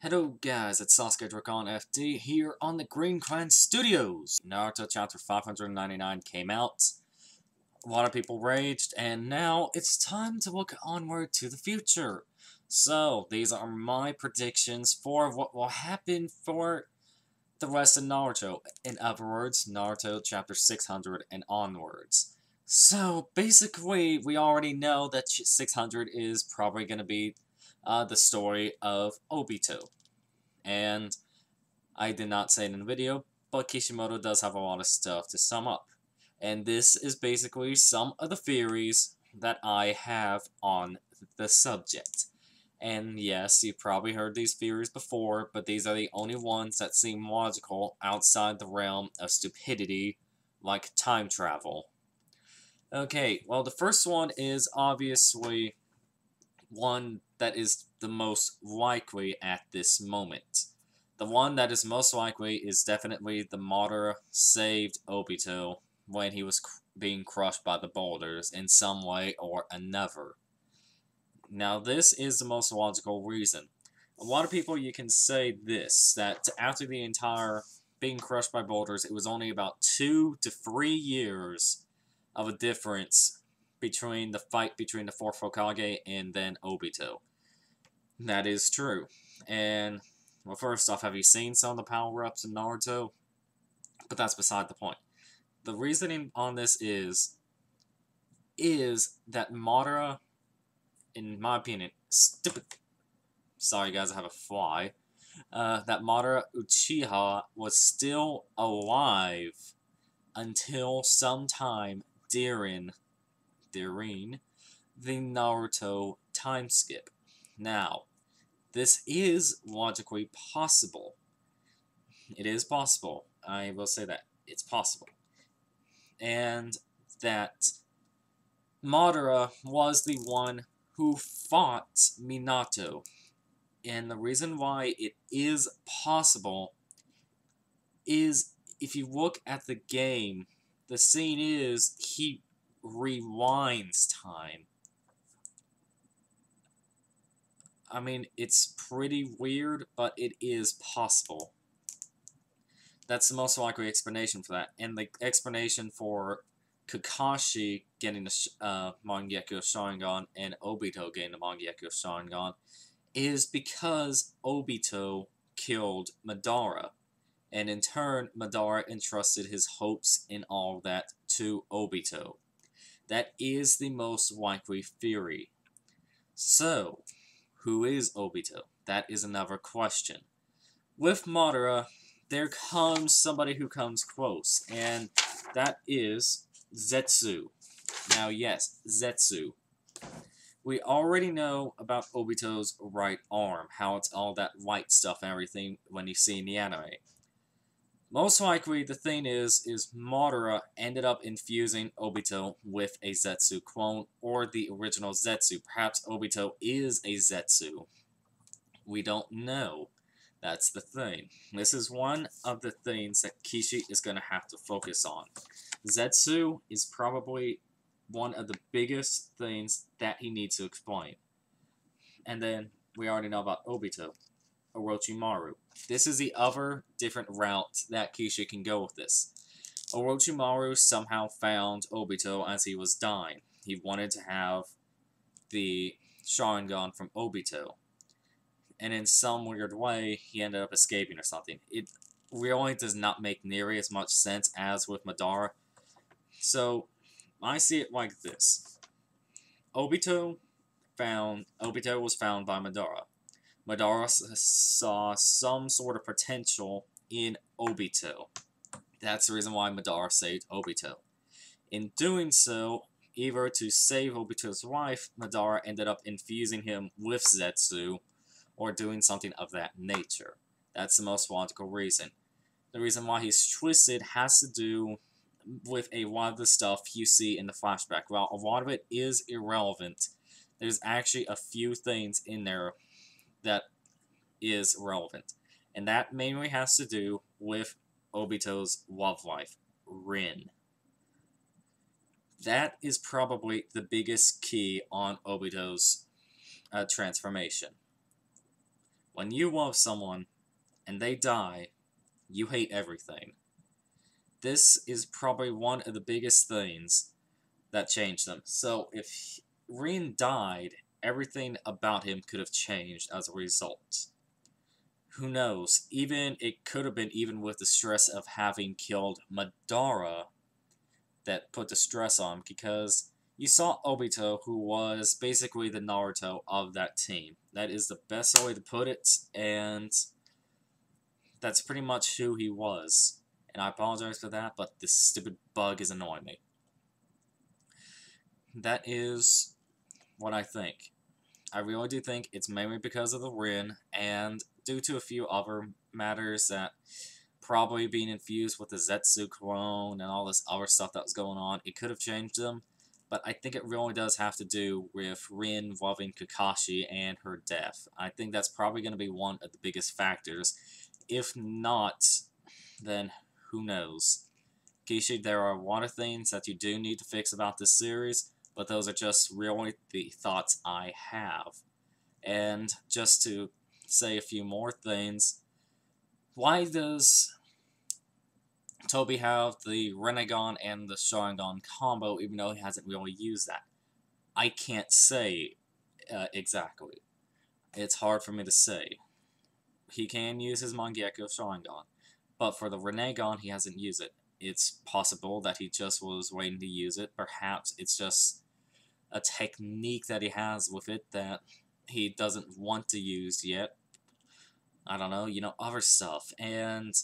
Hello guys, it's SasukeDraconFD here on the GreenClanStudios. Naruto chapter 599 came out, a lot of people raged, and now it's time to look onward to the future. So, these are my predictions for what will happen for the rest of Naruto. In other words, Naruto chapter 600 and onwards. So, basically, we already know that 600 is probably going to be the story of Obito. And I did not say it in the video, but Kishimoto does have a lot of stuff to sum up. And this is basically some of the theories that I have on the subject. And yes, you've probably heard these theories before, but these are the only ones that seem logical outside the realm of stupidity, like time travel. Okay, well, the first one is obviously one that is the most likely at this moment. The one that is most likely is definitely the Madara saved Obito when he was being crushed by the boulders in some way or another. Now, this is the most logical reason. A lot of people, you can say this, that after the entire being crushed by boulders, it was only about 2 to 3 years of a difference between the fight between the 4th Hokage and then Obito. That is true. And, well, first off, have you seen some of the power-ups in Naruto? But that's beside the point. The reasoning on this is that Madara, in my opinion, stupid. Sorry guys, I have a fly. That Madara Uchiha was still alive until sometime during the Naruto time skip. Now, this is logically possible. It is possible. I will say that. It's possible. And that Madara was the one who fought Minato. And the reason why it is possible is if you look at the game, the scene is he rewinds time. I mean, it's pretty weird, but it is possible. That's the most likely explanation for that. And the explanation for Kakashi getting the Mangekyo Sharingan and Obito getting the Mangekyo Sharingan is because Obito killed Madara. And in turn, Madara entrusted his hopes in all that to Obito. That is the most likely theory. So, who is Obito? That is another question. With Madara, there comes somebody who comes close, and that is Zetsu. Now, yes, Zetsu. We already know about Obito's right arm, how it's all that white stuff and everything when you see in the anime. Most likely, the thing is Madara ended up infusing Obito with a Zetsu clone, or the original Zetsu. Perhaps Obito is a Zetsu. We don't know. That's the thing. This is one of the things that Kishi is going to have to focus on. Zetsu is probably one of the biggest things that he needs to explain. And then, we already know about Obito. Orochimaru. This is the other different route that Kishi can go with this. Orochimaru somehow found Obito as he was dying. He wanted to have the Sharingan from Obito. And in some weird way, he ended up escaping or something. It really does not make nearly as much sense as with Madara. So, I see it like this. Obito was found by Madara. Madara saw some sort of potential in Obito. That's the reason why Madara saved Obito. In doing so, either to save Obito's wife, Madara ended up infusing him with Zetsu, or doing something of that nature. That's the most logical reason. The reason why he's twisted has to do with a lot of the stuff you see in the flashback. While a lot of it is irrelevant, there's actually a few things in there that is relevant. And that mainly has to do with Obito's love life, Rin. That is probably the biggest key on Obito's transformation. When you love someone and they die, you hate everything. This is probably one of the biggest things that changed them. So if Rin died, everything about him could have changed as a result. Who knows? Even it could have been even with the stress of having killed Madara that put the stress on, because you saw Obito, who was basically the Naruto of that team. That is the best way to put it, and that's pretty much who he was. And I apologize for that, but this stupid bug is annoying me. That is what I think. I really do think it's mainly because of the Rin, and due to a few other matters that probably being infused with the Zetsu clone and all this other stuff that was going on, it could have changed them. But I think it really does have to do with Rin loving Kakashi and her death. I think that's probably going to be one of the biggest factors. If not, then who knows? Kishi, there are a lot of things that you do need to fix about this series, but those are just really the thoughts I have. And just to say a few more things, why does Toby have the Rinnegan and the Sharingan combo even though he hasn't really used that? I can't say exactly. It's hard for me to say. He can use his Mangekyo Sharingan, but for the Rinnegan he hasn't used it. It's possible that he just was waiting to use it. Perhaps it's just a technique that he has with it that he doesn't want to use yet. I don't know, other stuff. And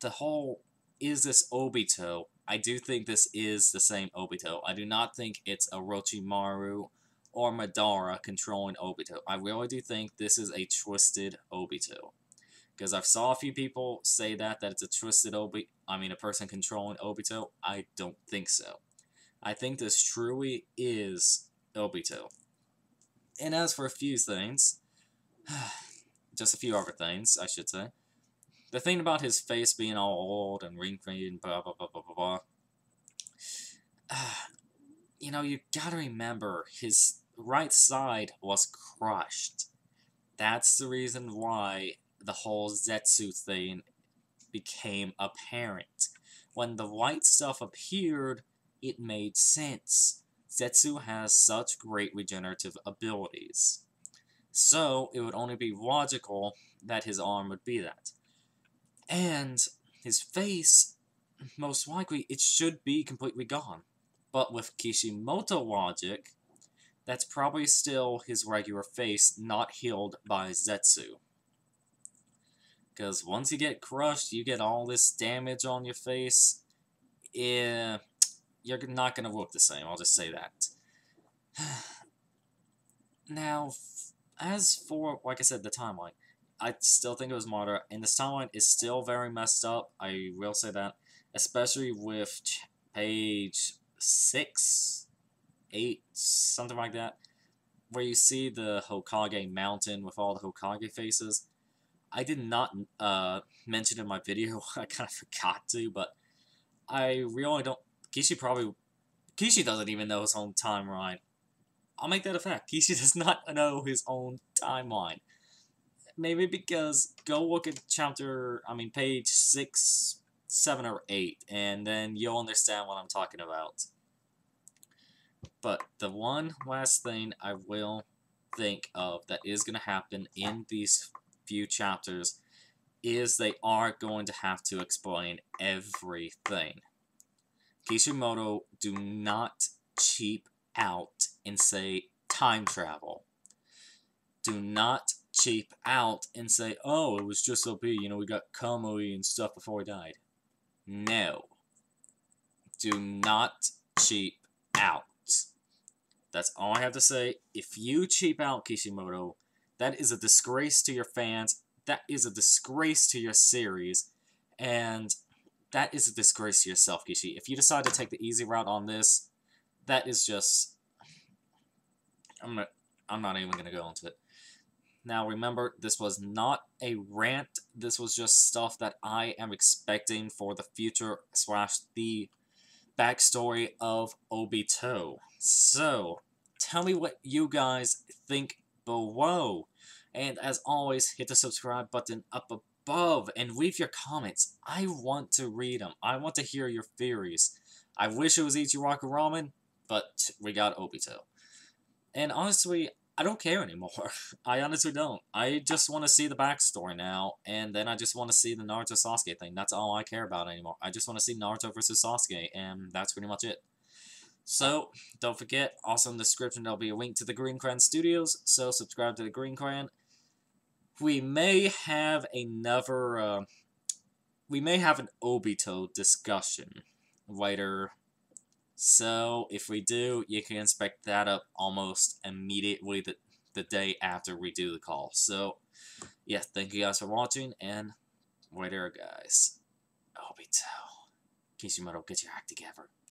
the whole, is this Obito? I do think this is the same Obito. I do not think it's Orochimaru or Madara controlling Obito. I really do think this is a twisted Obito. Because I've saw a few people say that it's a twisted a person controlling Obito. I don't think so. I think this truly is Obito. And as for a few things, just a few other things, I should say. The thing about his face being all old and wrinkly and blah blah blah blah blah blah. You gotta remember, his right side was crushed. That's the reason why the whole Zetsu thing became apparent. When the white stuff appeared, it made sense. Zetsu has such great regenerative abilities. So, it would only be logical that his arm would be that. And his face, most likely, it should be completely gone. But with Kishimoto logic, that's probably still his regular face, not healed by Zetsu. Because once you get crushed, you get all this damage on your face. You're not going to look the same, I'll just say that. Now, as for, like I said, the timeline, I still think it was Madara, and this timeline is still very messed up, I will say that. Especially with page 6, 8, something like that, where you see the Hokage mountain with all the Hokage faces. I did not mention in my video, I kind of forgot to, but I really don't... Kishi doesn't even know his own timeline. I'll make that a fact. Kishi does not know his own timeline. Maybe because, go look at page 6, 7, or 8, and then you'll understand what I'm talking about. But the one last thing I will think of that is going to happen in these few chapters is they are going to have to explain everything. Kishimoto, do not cheap out and say time travel. Do not cheap out and say, oh, it was just OP, we got Kamui and stuff before he died. No. Do not cheap out. That's all I have to say. If you cheap out, Kishimoto, that is a disgrace to your fans, that is a disgrace to your series, and that is a disgrace to yourself, Kishi. If you decide to take the easy route on this, that is just... I'm not even going to go into it. Now, remember, this was not a rant. This was just stuff that I am expecting for the future / the backstory of Obito. So, tell me what you guys think below. And as always, hit the subscribe button up above and leave your comments. I want to read them. I want to hear your theories. I wish it was Ichiraku Ramen, but we got Obito. And honestly, I don't care anymore. I honestly don't. I just want to see the backstory now, and then I just want to see the Naruto Sasuke thing. That's all I care about anymore. I just want to see Naruto versus Sasuke, and that's pretty much it. So, don't forget, also in the description there'll be a link to the GreenClanStudios, so subscribe to the GreenClan. We may have another, we may have an Obito discussion later. So, if we do, you can expect that up almost immediately the day after we do the call. So, yeah, thank you guys for watching, and later, guys. Obito. Kishimoto, get your act together.